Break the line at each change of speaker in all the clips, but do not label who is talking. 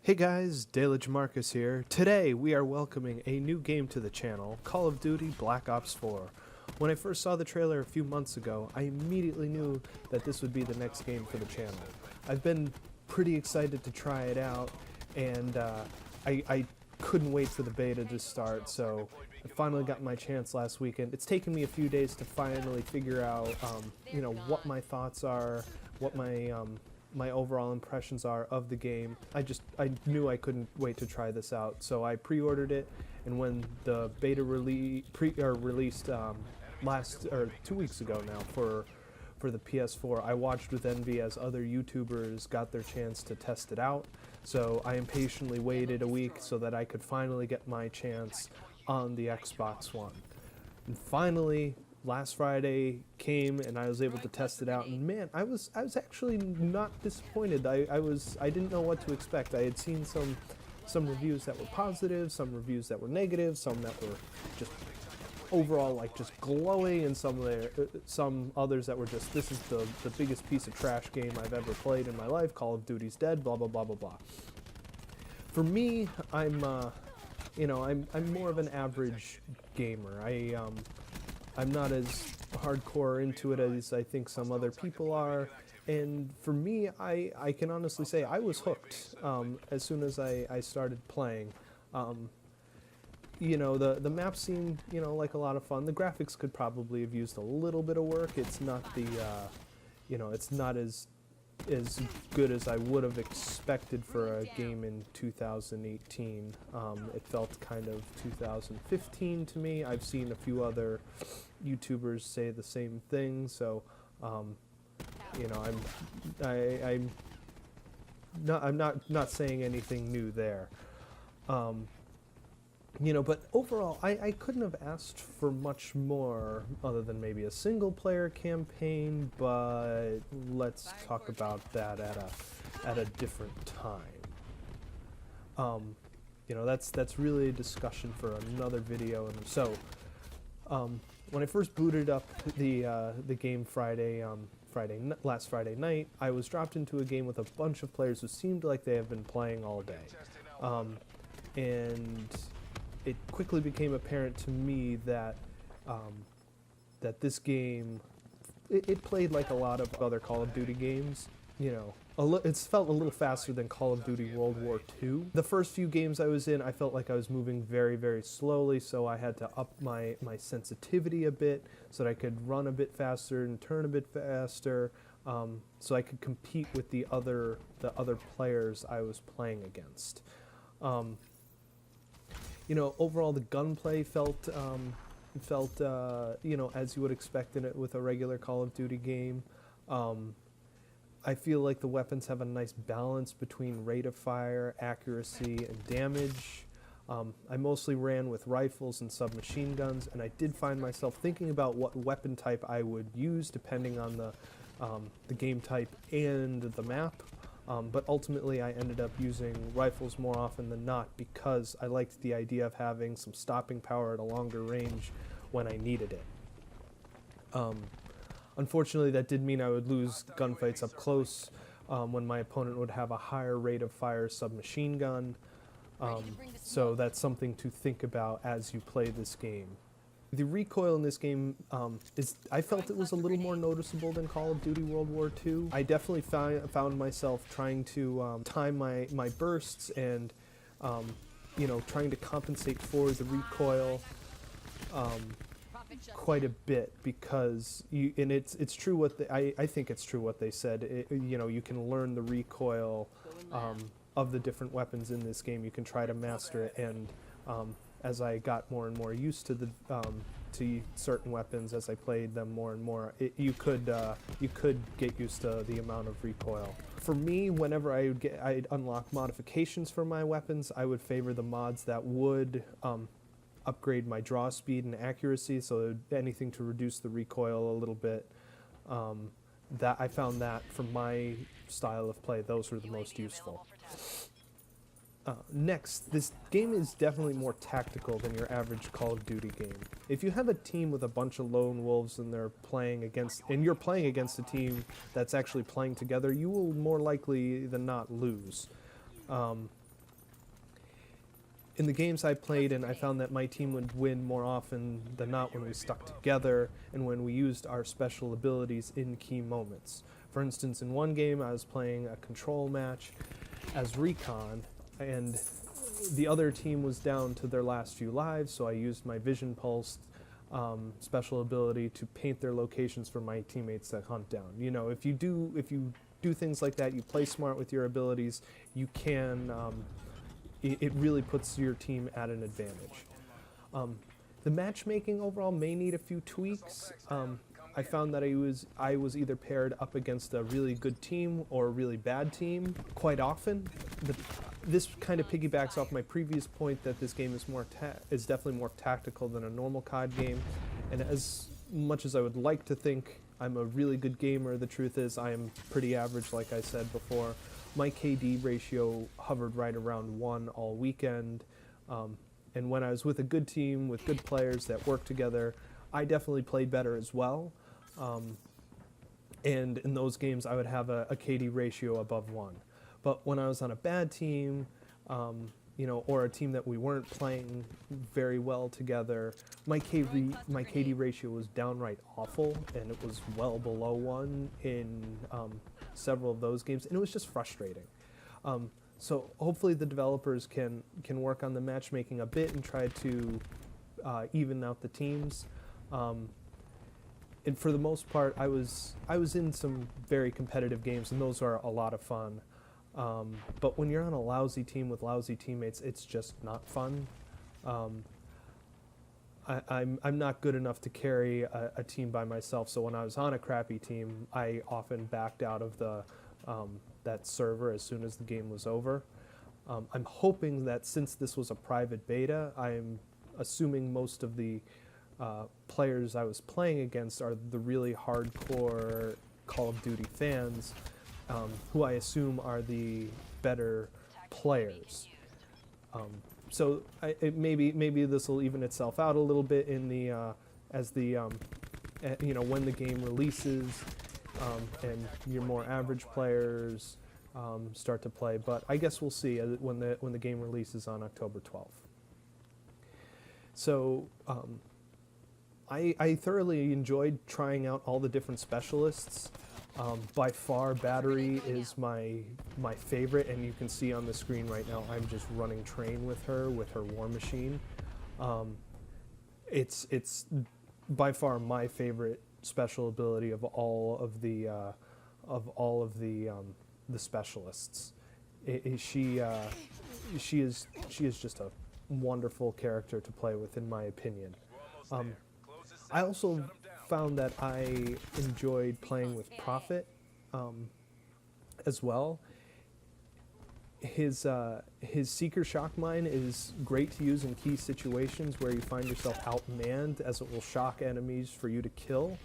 Hey guys, DeLaJaMarcus here. Today we are welcoming a new game to the channel, Call of Duty Black Ops 4. When I first saw the trailer a few months ago, I immediately knew that this would be the next game for the channel. I've been pretty excited to try it out, and I couldn't wait for the beta to start, so I finally got my chance last weekend. It's taken me a few days to finally figure out, what my thoughts are, what my overall impressions are of the game. I knew I couldn't wait to try this out, so I pre-ordered it, and when the beta released 2 weeks ago now for the PS4, I watched with envy as other YouTubers got their chance to test it out. So I impatiently waited a week so that I could finally get my chance on the Xbox One. And finally, last Friday came and I was able to test it out, and man, I was actually not disappointed. I didn't know what to expect. I had seen some reviews that were positive, some reviews that were negative, some that were just overall just glowing, and some others that were just, this is the biggest piece of trash game I've ever played in my life. Call of Duty's dead. Blah blah blah blah blah. For me, I'm more of an average gamer. I'm not as hardcore into it as I think some other people are, and for me, I can honestly say I was hooked as soon as I started playing. The map seemed, like a lot of fun. The graphics could probably have used a little bit of work. It's not it's not as good as I would have expected for a game in 2018. It felt kind of 2015 to me. I've seen a few other YouTubers say the same thing, so I'm not saying anything new there. But overall, I couldn't have asked for much more other than maybe a single-player campaign, but let's talk about that at a different time. That's really a discussion for another video. And so, when I first booted up the game last Friday night, I was dropped into a game with a bunch of players who seemed like they have been playing all day, and it quickly became apparent to me that that this game, it played like a lot of other Call of Duty games. It's felt a little faster than Call of Duty World War II. The first few games I was in, I felt like I was moving very, very slowly, so I had to up my sensitivity a bit so that I could run a bit faster and turn a bit faster, so I could compete with the other players I was playing against. Overall the gunplay felt as you would expect in it with a regular Call of Duty game. I feel like the weapons have a nice balance between rate of fire, accuracy, and damage. I mostly ran with rifles and submachine guns, and I did find myself thinking about what weapon type I would use depending on the game type and the map. But ultimately I ended up using rifles more often than not because I liked the idea of having some stopping power at a longer range when I needed it. Unfortunately, that did mean I would lose gunfights up close when my opponent would have a higher rate of fire submachine gun. So that's something to think about as you play this game. The recoil in this game I felt it was a little more noticeable than Call of Duty World War II. I definitely found myself trying to time my bursts and trying to compensate for the recoil quite a bit, because it's true I think it's true what they said. You can learn the recoil of the different weapons in this game. You can try to master it, and as I got more and more used to to certain weapons as I played them more and more, you could get used to the amount of recoil. For me, whenever I'd unlock modifications for my weapons, I would favor the mods that would upgrade my draw speed and accuracy, so anything to reduce the recoil a little bit. That I found that for my style of play, those were the most useful. Next, this game is definitely more tactical than your average Call of Duty game. If you have a team with a bunch of lone wolves and you're playing against a team that's actually playing together, you will more likely than not lose. in the games I played in, I found that my team would win more often than not when we stuck together and when we used our special abilities in key moments. For instance, in one game I was playing a control match as Recon, and the other team was down to their last few lives, so I used my Vision Pulse special ability to paint their locations for my teammates to hunt down. You know, if you do things like that, you play smart with your abilities, you can, it really puts your team at an advantage. The matchmaking overall may need a few tweaks. I found that I was either paired up against a really good team or a really bad team quite often. This kind of piggybacks off my previous point that this game is definitely more tactical than a normal COD game. And as much as I would like to think I'm a really good gamer, the truth is I am pretty average, like I said before. My KD ratio hovered right around 1 all weekend. And when I was with a good team, with good players that work together, I definitely played better as well. And in those games, I would have a KD ratio above 1. But when I was on a bad team, you know, or a team that we weren't playing very well together, my KD ratio was downright awful, and it was well below 1 in several of those games, and it was just frustrating. So hopefully the developers can work on the matchmaking a bit and try to even out the teams. And for the most part, I was in some very competitive games, and those are a lot of fun. But when you're on a lousy team with lousy teammates, it's just not fun. I'm not good enough to carry a team by myself, so when I was on a crappy team, I often backed out of that server as soon as the game was over. I'm hoping that since this was a private beta, I'm assuming most of the players I was playing against are the really hardcore Call of Duty fans, who I assume are the better players. So maybe this will even itself out a little bit in the you know, when the game releases and your more average players start to play. But I guess we'll see when the game releases on October 12th. So I thoroughly enjoyed trying out all the different specialists. By far, Battery is my favorite, and you can see on the screen right now I'm just running train with her War Machine. It's by far my favorite special ability of all of the specialists. She is just a wonderful character to play with, in my opinion. I also found that I enjoyed playing with Prophet as well. His Seeker Shock Mine is great to use in key situations where you find yourself outmanned, as it will shock enemies for you to kill.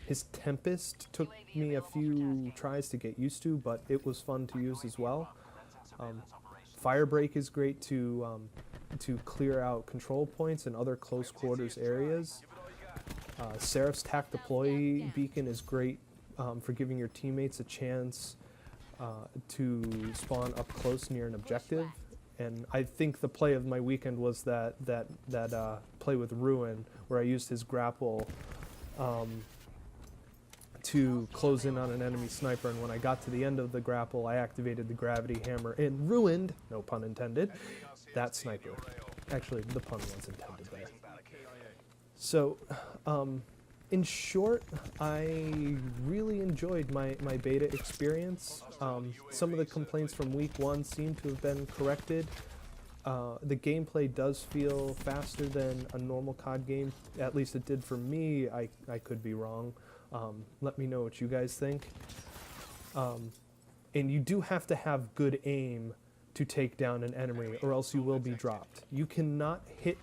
His Tempest took me a few tries to get used to, but it was fun to use as well. Firebreak is great to clear out control points and other close quarters areas. Seraph's Tac Deploy Beacon is great for giving your teammates a chance to spawn up close near an objective. And I think the play of my weekend was that play with Ruin, where I used his grapple to close in on an enemy sniper, and when I got to the end of the grapple, I activated the gravity hammer and ruined, no pun intended, that sniper. Actually, the pun was intended there. So, in short, I really enjoyed my beta experience. Some of the complaints from week 1 seem to have been corrected. The gameplay does feel faster than a normal COD game. At least it did for me. I could be wrong. Let me know what you guys think. And you do have to have good aim to take down an enemy, or else you will be dropped. You cannot hit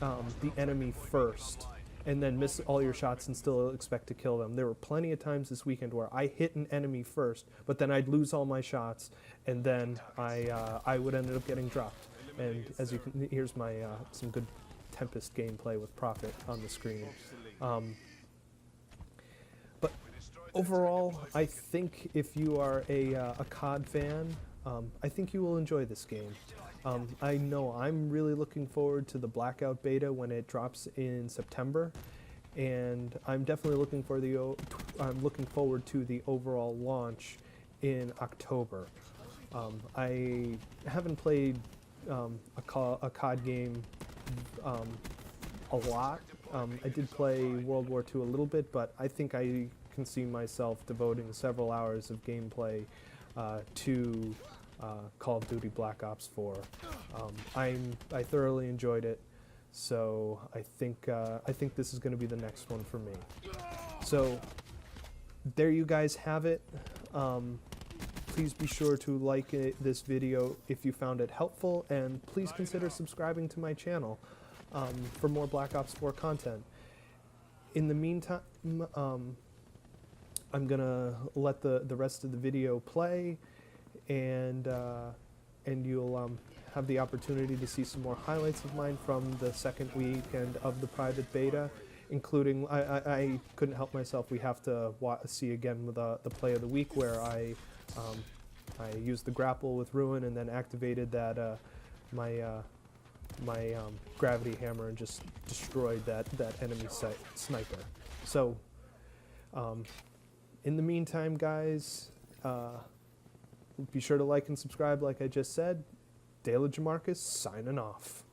the enemy first and then miss all your shots and still expect to kill them. There were plenty of times this weekend where I hit an enemy first, but then I'd lose all my shots, and then I would end up getting dropped. And as you can, here's my some good Tempest gameplay with Prophet on the screen. But overall, I think if you are a COD fan, I think you will enjoy this game. I know I'm really looking forward to the Blackout beta when it drops in September, and I'm definitely looking for I'm looking forward to the overall launch in October. I haven't played a COD game a lot. I did play World War II a little bit, but I think I can see myself devoting several hours of gameplay to Call of Duty Black Ops 4. I thoroughly enjoyed it, so I think this is going to be the next one for me. So there you guys have it. Please be sure to like this video if you found it helpful, and please consider subscribing to my channel for more Black Ops 4 content. In the meantime, I'm gonna let the rest of the video play, and you'll have the opportunity to see some more highlights of mine from the second weekend of the private beta, including I couldn't help myself. We have to see again with the play of the week where I used the grapple with Ruin and then activated that my gravity hammer and just destroyed that enemy sniper. So in the meantime, guys, be sure to like and subscribe like I just said. DeLaJaMarcus signing off.